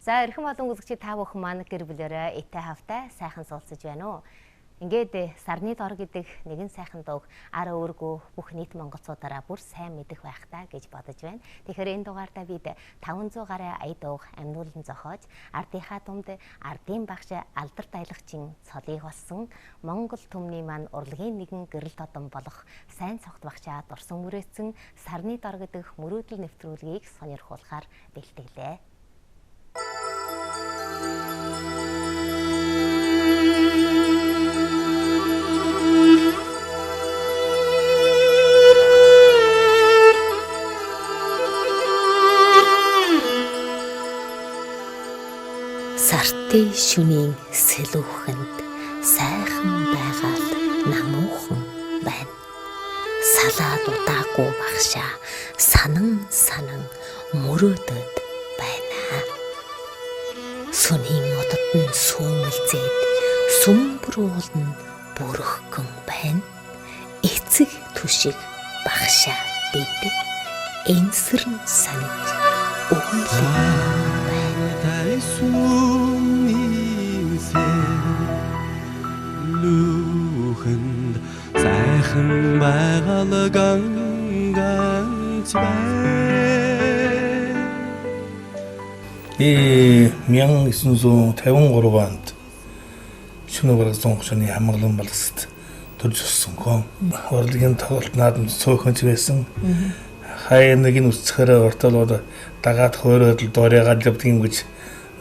За эрхэм олон үзэгчид та бүхэн маань гэр бүлээрээ этэй хавтай сайхан суулцаж байна уу? Ингээд сарны дор гэдэг нэгэн сайхан дууг ар өөргөө бүх нийт монголчуудаараа бүр сайн мэдэх байх та гэж бодож байна. Тэгэхээр энэ дугаартаа бид 500 гаруй ая дууг амьнуулан зохиож ардынхаа дунд ардын багш алдарт аялагчийн цолыг болсон Монгол түмний маань урлагийн нэгэн гэрэл тодон болох сайн цогт багшаа дурсан мөрөөдсөн сарны дор гэдэг мөрөөдөл нэвтрүүлгийг сонирхуулахаар бэлтгэлээ. Сартын шөнийн сэлүүхэнд сайхан байгаад намуухан байна. Салаад удаагүй багшаа санан мөрөөдөд байна. Сүнийн одод нь сүүмэлзээд сүмбрүүлн бүрхгэн байна. Эцэг түшиг багшаа бид энсэрн санаж өгүүлэн лүүхэнд сайхан байгалаг ганц бай. 1953 онд шөнө бараг 130 оны хамгаалан балгасад төрж өссөн гоо. Урлагийн тоглолт наадамд цөөхөнч байсан. Хаяа нэг нь үсцэхээр ортолоод дагаад хөөрөөд л доорягаад явдаг юм гэж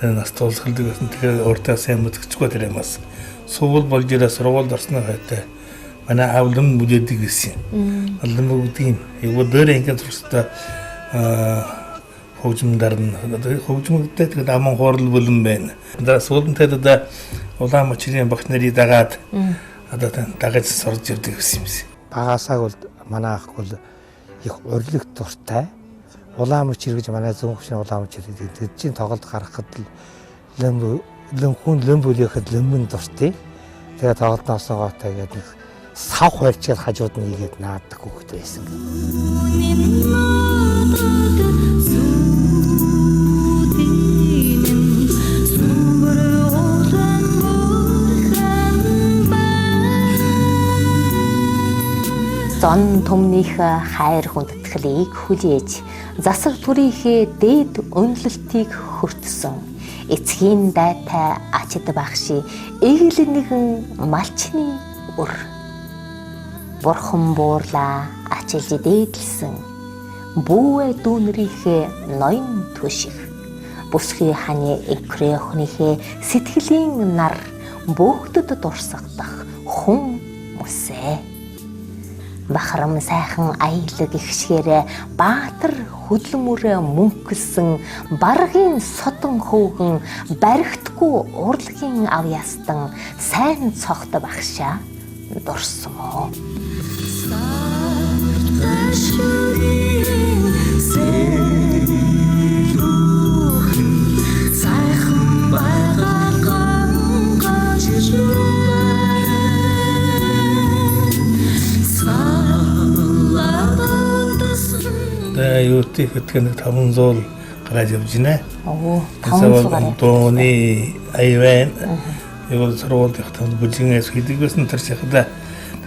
нас тулсгалдаг байсан. Тэгэхээр уртаа сайн мэдчихгүй тэр юмас. Сувал болж ирээ сургуульд орсны хойтой манай авлам бүдээдэг байсан. Авлам бүгдийн его дөр ингээд тустай хөгжмөндөр нь хөгжмөнтэй тэгээд аман хоорл бөлөн байна. Одоо суулттай да улаан мочрын багш нарыг дагаад одоо дагаж сурж явдаг гэсэн юм шиг. Багасааг бол манай ах бол их урлаг дуртай. Улаан мочир гэж манай зүүн хөвшин улаан мочир гэдэг чинь тоглолт гаргахад лөмбөлөөхөд лөмбөн дуртай. Тэгээ тоглолтоос гоотой гэдэг нэг сав хуульчаар хажууд нь игээд наадаг хөхт байсан. Зон түмнийх хайр хүндэтгэлийг хүлээж засаг түрийнхээ дээд үнэлэлтийг хүртсэн эцгийн дайтай ачид багши эглэн нэгэн малчны үр бурхан буурлаа ачилж дээдлсэн бүүвэ дүүнрийнхээ ноён төшиг бүсгүй ханы экрэ охныхээ сэтгэлийн нар бөөгдөд дурсагдах хүн мөсөө бахарам сайхан аялаг ихшгээрээ баатар хөдлөмөрөө мөнхөлсөн баргийн содон хөөгөн баригтгүй урлагийн авьяастан сайн цогт багшаа дурсан оо. Юутэй хэдгэн 500 гараад явж байна. Оо 500 гараад. Дооны айвэн. Его сургууль ихтэй бүжигнээс хийдэгсэн тэр чихда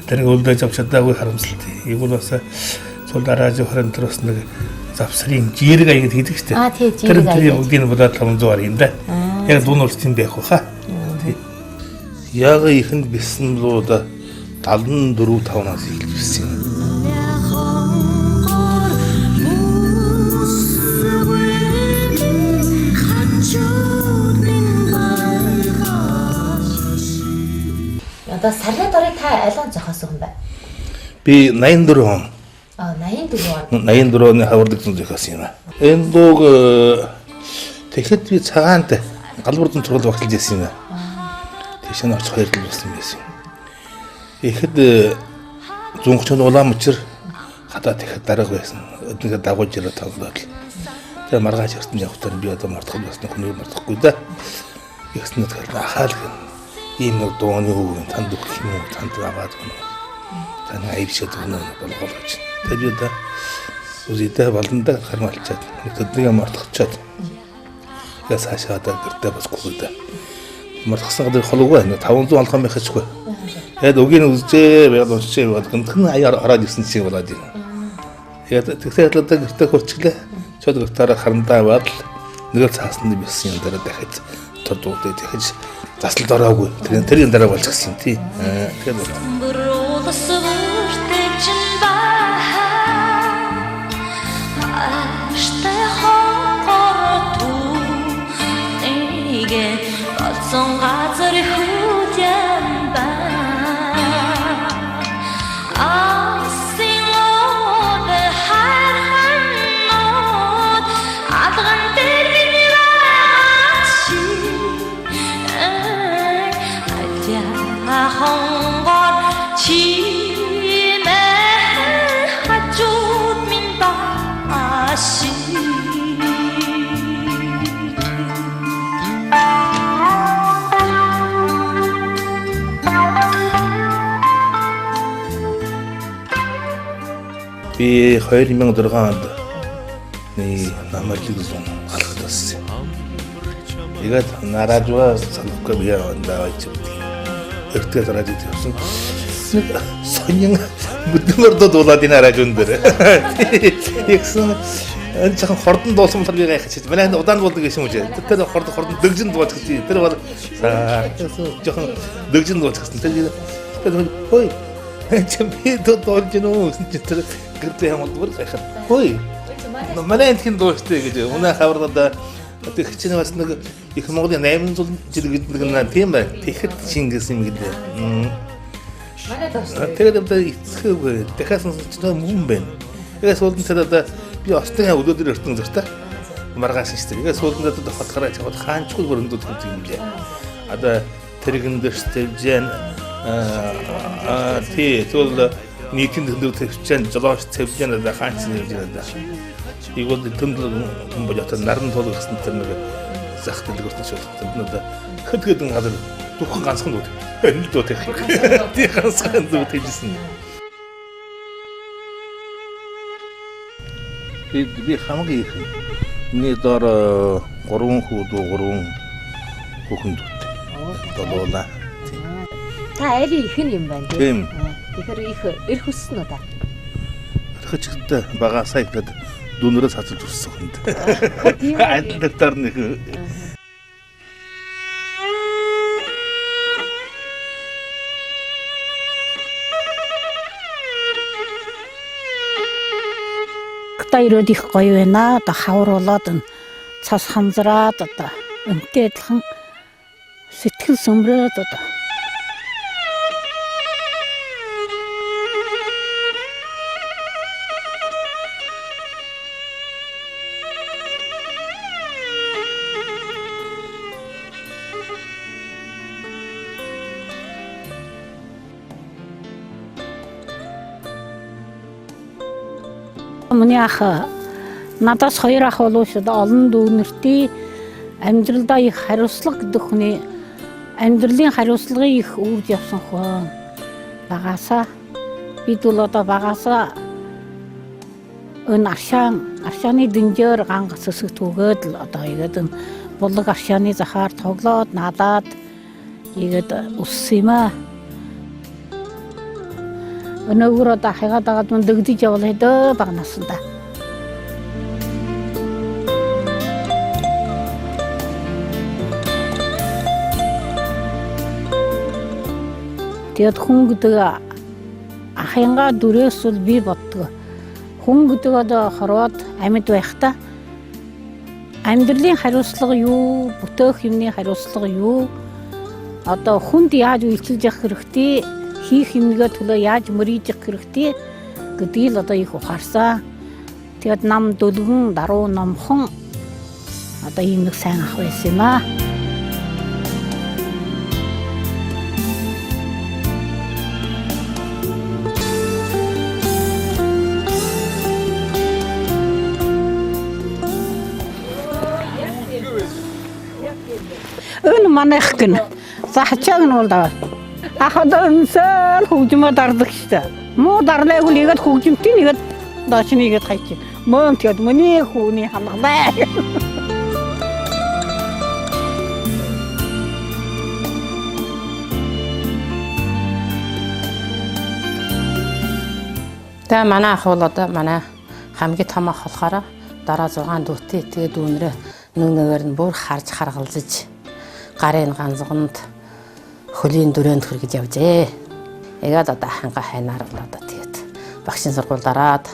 тэрийг өлдөөж авч чадаагүй харамсалтай. Его бас цул дарааж хөрөн төрөс нэг завсрын жирэг аяг хийдэг штэ. Тэр бүгдийг бодоод 500 гараа юм да. Яг дуун улсын байх баха. Яг ихэнд бисэн луда 74 5-аас эхэлж бисэн. Сарны дорыг та алуун зохиосон юм байна. Би 84 он. 84 он. 84 оны хавардаг зохиосон юм. Энэ дууг тэгэхэд би цагаанд галбардан сургууль багталж байсан юм. Тийш нь орчих 2 жил болсон байсан. Тэгэхэд зүүнхчд улаан мочир хатаа тэгэхэд дарга байсан. Өднийхээ дагуулж ирээ тоглоод. Тэгээ маргааш ертөнд явахтаар би одоо мартах болсон хүн мартахгүй да. Ихснэд хаал ийм нэг дууны үг танд өгөх юм уу танд аваад байна. Таны аявшаад өгнө болгож. Тэгээд би одоо үзэдэ баландаа хармалчаад нэг төднийг мартахчаад Тэгээс хаашаа одоо гэртээ бас гүйлдэ. Мархсан гэдэг холгүй байна. 500 алхам байхачгүй. Тэгээд өгийн үзжээ байгаад уншижээ байгаад гэнтхэн аяар ороод ирсэн шиг болоод юм. Тэгээд тэгсээ одоо гэртээ хурцглаа. Чод гэртээр харандаа бад нэг цаасны бийсэн юм дараа дахиж тодуудээ дахиж заслалд ороогүй. Тэр юм дараа болж гисэн тий. Тэгээд газар хүлээн асилод харханод адган тэрний вачи атя хонгор чимээ хажууд минь бааши би 2006 онд намайг зүүн алхад болсон. Тэгээд наражва санахгүй би явандаа байж байгаа. Өөртөө тарааж ирсэн. Сонин бүдмөрдөө дуулаад энэ аражун дээр. Тэгсэн энэ жоохон хордон дуулсан болохоор би гайхаж байна. Манай удаан дуулдаг гэсэн юм уу? Тэр хордон дөгжин дуулж гэсэн. Тэр бол жоохон дөгжин дуулж гэсэн. Тэр хөөе чамби дуулж нөө тэр гэртээ хамгаалдаг гайхаад. Хөөе. Манай энтхийн дууштай гэж өнөө хавраад тэр хичнээн бас нэг их Монголын 800 жил гэдэг нэг тийм бай. Тэгэхэд Чингис юм гэдэг. Манай дууштай. Тэгээд одоо эцхэв дахиад ч юм байна. Тэгээд суулдан тэр одоо би остын өдөөдөр өртөн зуртай маргааш шүү дээ. Тэгээд суулдан одоо хотгороо чавд хаанчгүй хөрөндөө төгс юм лээ. Одоо тэрэгэн дэвш тавьжэн тэгвэл нийтийн дэндүү тавьжэн жолооч тавьжэн одоо хаанч нэрж байна. Игэл төмөл болоод наран тулгсан тэр нэг зах дэлгүүртэн шултсан. Одоо хөдгөдөн газар духхан ганцхан дүүд. Энэ дүүд их. Тийм ганцхан дүүд хийжсэн. Би хамгийн их миний доор 3 хүү дүү 3 хүүхэн дүүд. Долоола. Та ари их юм байна тийм. Тэгэхээр их эрх өссөн уу та? Эрхчтэй багасаа ихэд дүүнээрээ цацалж өссөн хүнд. Адилтар нэг Ирээд их гоё байна. Одоо хавар болоод цас ханзраад одоо өнтэй адилхан сэтгэл сөмрөөд одоо Миний ах надаас 2 ах боловч олон дүүнэртээ амьдралдаа их хариуцлага гэдэг хүний амьдралын хариуцлагыг их үрж явсан хөө. Багасаа бид бол одоо багасаа өн аршааны дэнжээр ганц сэсэг түгээд л одоо игээд булаг аршааны захаар тоглоод надаад игээд өссөн юм аа. Өнөөгөр одоо хайгаад агаад дэгдэж явал хэдөө багнасандаа. Тэгээд хүн гэдэг ахынгаа дүрээс бол би боддог. Хүн гэдэг одоо хорвоод амьд байхдаа амьдралын хариуцлага юу, бүтээх юмны хариуцлага юу? Одоо хүнд яаж үйлчилж явах хэрэгтэй? Хийх юмнийгээ төлөө яаж мөрийж явах хэрэгтэй гэдгийг л одоо их ухаарсан. Тэгээд нам дөлгөн даруу номхон одоо ийм нэг сайн ах байсан юм аа. Энэ манайх гэн захчааг нь бол даа. Ахад өнсөл хөгжмө дардаг штэ. Муу дарлайг л игээд хөгжмтийн игээд доочны игээд хайчих. Мөн тэгээд миний хүүний хамгаалаа. Тэгээ манай ах бол одоо манай хамгийн том ах болохоор дараа 6 дүүтэй тэгээ дүүнрээ нүгээр нь бүр харж харгалзаж гарын ганцгонд хөлийн дүрэнд хүргэж явжээ. Тэгээд одоо ханга хайнаар л одоо тэгээд багшийн сургууль дараад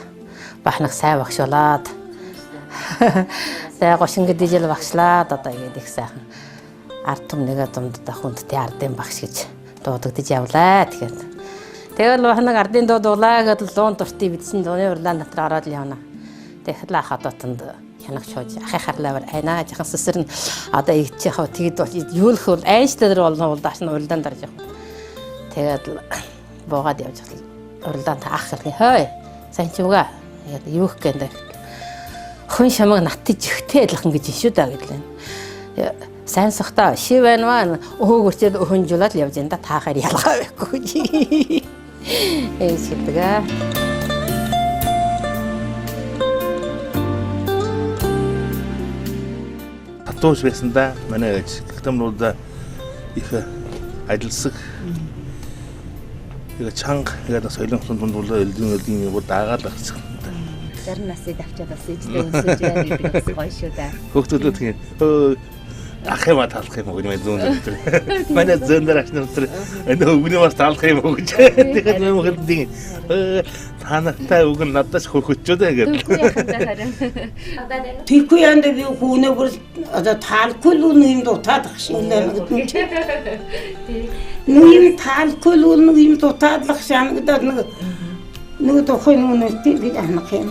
бахнах сайн багш болоод тэгээ 30 жил багшлаад одоо ингээд их сайхан ард түмнийгээ зумдаа хүндтэй ардын багш гэж дуудагдаж явлаа. Тэгэл бахнаг ардын дуудуулаа гэдэл луун дуртай бидсэн дууны урлаан дотор ороод л явна. Тэгэхээр л хад дотонд хянах шууж ахын харлаар айнаа жахан сэсэр нь одоо игчих хав тэгэд бол юу л хөл айнштайр болно бол дааш нь уралдаан дарж явах. Тэгээд буугаад явж байгаа. Уралдаан та ах хэлхий хөөе. Сайн ч үгүй. Яг юу их гэнэ. Хүн шамаг натж ихтэй адилхан гэж шүү дээ гэдлээ. Сайн сохта шив байна өөгөрчөөд өхөнжүүлээд явж энэ таахаар ялгаа байхгүй. Эсэдгээ. Татууш байсандаа манай гэгтэмнүүд их ажилласаг. Яг чанга яг соёлын тунд бол элдийн юм даагаад багцсан. Зарим насыг авчаад бас ээжтэй өсөж байгаа гэдэг бас гоё шүү дээ. Хүүхдүүд тийм ах юм таалах юм уу гэж зүүн дээр. Манай зүүн дээр ашнаар энэ өгний бас таалах юм уу гэж. Тэгээд юм хэлдэг. Танахтай үг нь надаас хөрхөчөөд гэдэг. Тэрхүү янд би хүүнээ бүр одоо таалгүй л юм дутаад ах шиг нэр гэдэг. Нүм таалгүй л юм дутаад л шангадаад нэг тохын үнэ тийм анах юм.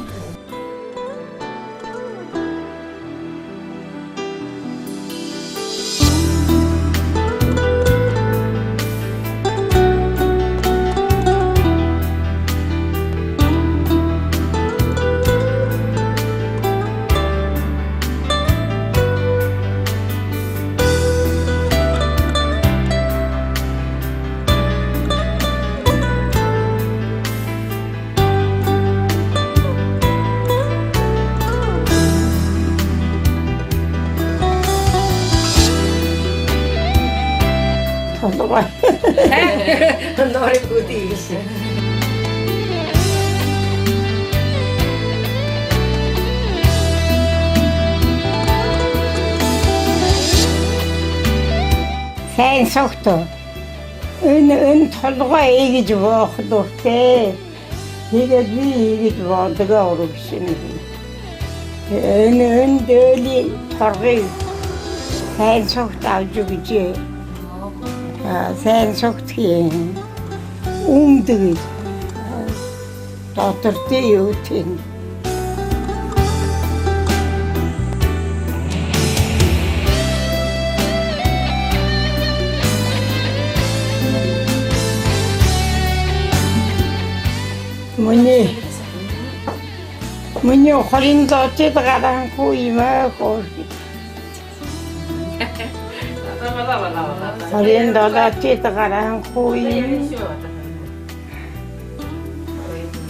Норик гүдийгээс. Сайн согтоо. Энэ толгой эгэж боох дуртай. Тэгээд би эгэж боодог урагшин. Энэ дэли торгой. Сайн согт авч өгч. Сайн согтхий. Умдэг. Дотортой юу тийм. Миний хорин дооцод гарахгүй юм аа хөө. Хорин дооцод гарахгүй.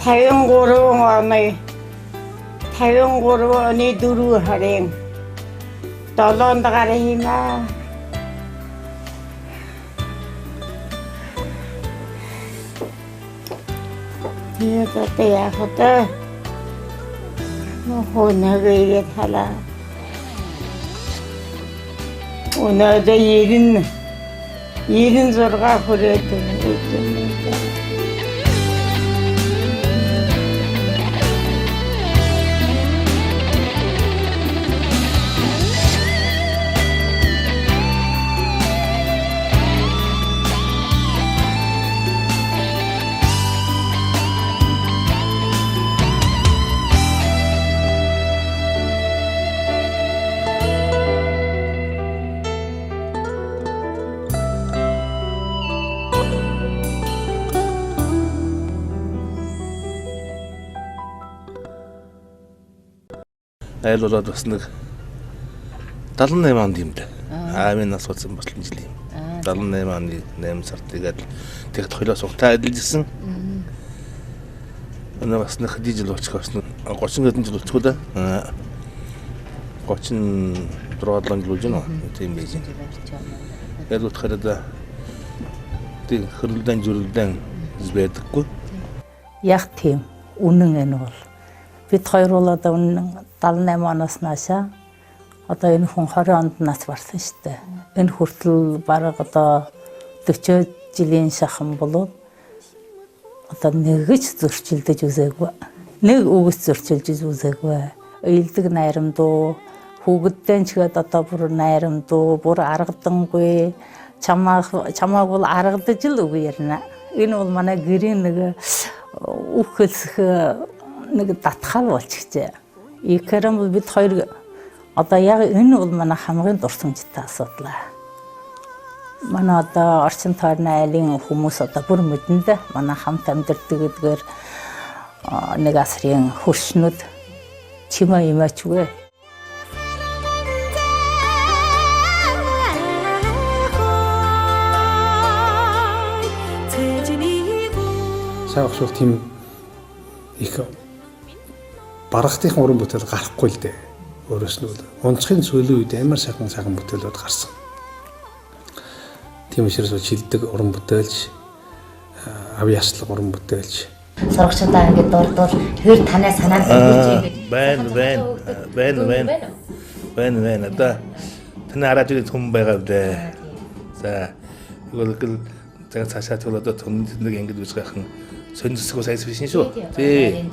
53 оны 4 харын 7 дагаар юм аа. Тэгээд яах вэ? Нөхөнөгийг халаа. Өнөөдөр 96 хүрээд байна. Айл болоод бас нэг 78 онд юм да. Аавын нас болсон болсон жил юм. 78 оны 8 сард тэгээд тэгт хойлоо сухтаа ажиллажсэн. Өнөө бас нэг хэдий жил болчихоос 30 хэдэн жил болчихоо да. 37 жил болж байна. Тийм байж байна. Тэгээд утгаараа да тийм хөрөлдөн зүрэлдэн байдаггүй. Яг тийм. үнэн энэ бол. Бид хоёр бол одоо үнэн 78 оноос наашаа одоо энэ хүн 20 онд нас барсан шүү дээ. Энэ хүртэл бараг одоо 40 жилийн шахан болоод одоо нэгж зөрчилдөж үзээгүй. Нэг үгс зөрчилж үзээгүй. Илдэг найрамдуу хүүгэдтэй ч гээд одоо бүр найрамдуу бүр аргадангүй чамааг бол аргадаж л үг ярина. Энэ бол манай гэрийн нэг үг хэлсэх нэг татхал болчихжээ. Ихэрэм бол бид хоёр одоо яг энэ бол манай хамгийн дурсамжтай асуудал. Манай одоо орчин тойрны айлын хүмүүс одоо бүр мэдэндээ манай хамт амьдардаг гэдгээр нэг асрын хөршнүүд чимээ имэчгүй. Сайн багш тийм их баргалтын уран бүтээл гарахгүй л дээ. Өөрөөс нь бол унцхийн сүүлийн үед амар сайхан бүтээлүүд гарсан. Тийм учраас шилдэг уран бүтээлч, ави яслаг уран бүтээлч. Сурагчдаа ингээд дурдвал хэр танай санаанд хэлж байна. Одоо таны хараад ирэх хүн байгаа үү? За тэгвэл цаг цаашаа тэгвэл одоо түндэг ингээд үз гайхан сонирсгоо сайс биш шүү. Тий.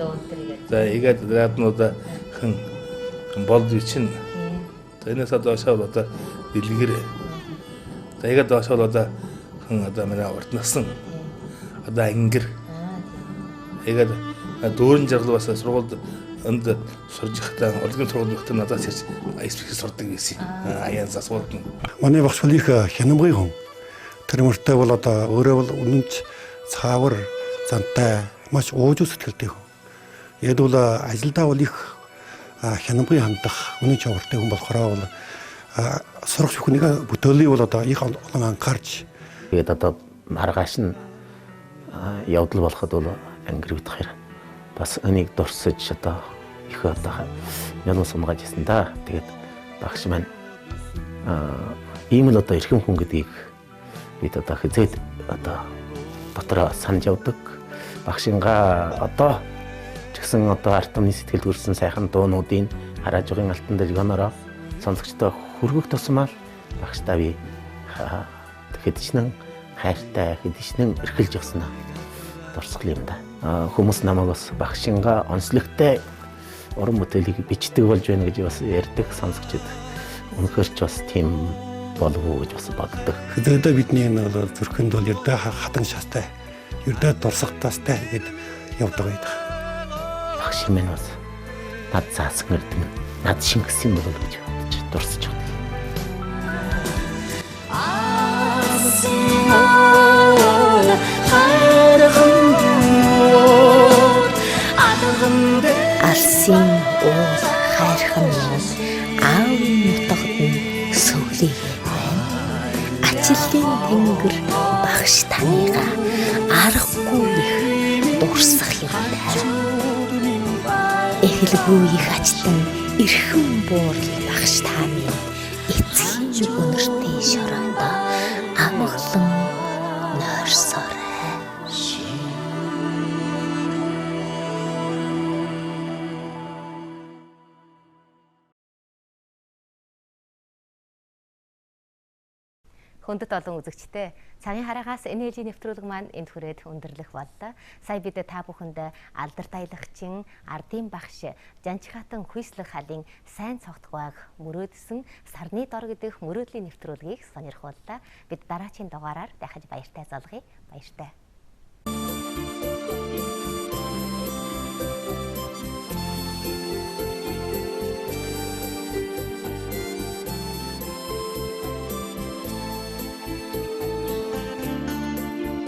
За игээд раднуудаа хэн болд бичин. Тэрнээс одоо одоо дэлгэр. За игээд одоо хэн одоо манай урд насан одоо ангир. Игээд дүүрэн жаргал бас сургуульд энд сурж ихтэй урлагийн сургууль ихтэй надад ирж айспик сурдаг байсан. Аян засвал. Манай багш бол их хянамгын хүн. Тэр мөртэй бол одоо өөрөө бол үнэнч цаавар зантай маш уужуу сэтгэлтэй хүн. Яг бол ажилдаа бол их хянамгын хандах үнэн чанартай хүн болохоор бол сурагч хүнийг бүтээлийг бол одоо их олон анхаарч. Тэгээд одоо маргааш нь явдал болоход бол ангир удахаар бас энийг дурсаж одоо их одоо юм сумгаж ирсэн да. Тэгээд багш маань ийм л одоо эрхэм хүн гэдгийг бид одоо хэзээд одоо дотроо санаж явдаг. Багшингаа одоо ч гэсэн одоо арт түмний сэтгэл төрсэн сайхан дуунуудын харааж байгаа алтан дэлгөөнөөрөө сонсогчтой хүргэх тусмаа багштай би хэдичнэн хайртай хэдичнэн эрхэлж явсан дурсгал юм да. Хүмүүс намайг бас багшингаа онцлогтой уран бүтээлийг бичдэг болж байна гэж бас ярьдаг сонсогчд. Үнэхээр ч бас тийм болов уу гэж бас боддог. Хэдийдээ бидний энэ бол зүрхэнд бол ердөө хатан шастай, ердөө дурсагтаастай гэд явдаг байдаг. Багш минь бас над заасан ирдэг нь над шингэсэн бол гэж бодож дурсаж байна. Алсын уул хайрхан аавын нутагт нь сүглээ байна. Ачлалын тэнгэр багш таныгаа аргагүй их дурсах юм байна. Эхлгүй их ачтан эрхэм буурал багш таны эцгийн өнөртэй шорондоо амгалан нойрсоор. Хүндэт олон үзэгчтэй цагийн хараагаас энерги нэвтрүүлэг маань энд хүрээд өндөрлөх боллоо. Сая бид та бүхэнд алдарт аялагчин ардын багш Жанчхатан Хүйслэх халын сайн цогтх байг мөрөөдсөн сарны дор гэдэг мөрөөдлийн нэвтрүүлгийг сонирхууллаа. Бид дараачийн дугаараар дахиж баяртай залгая. Баяртай.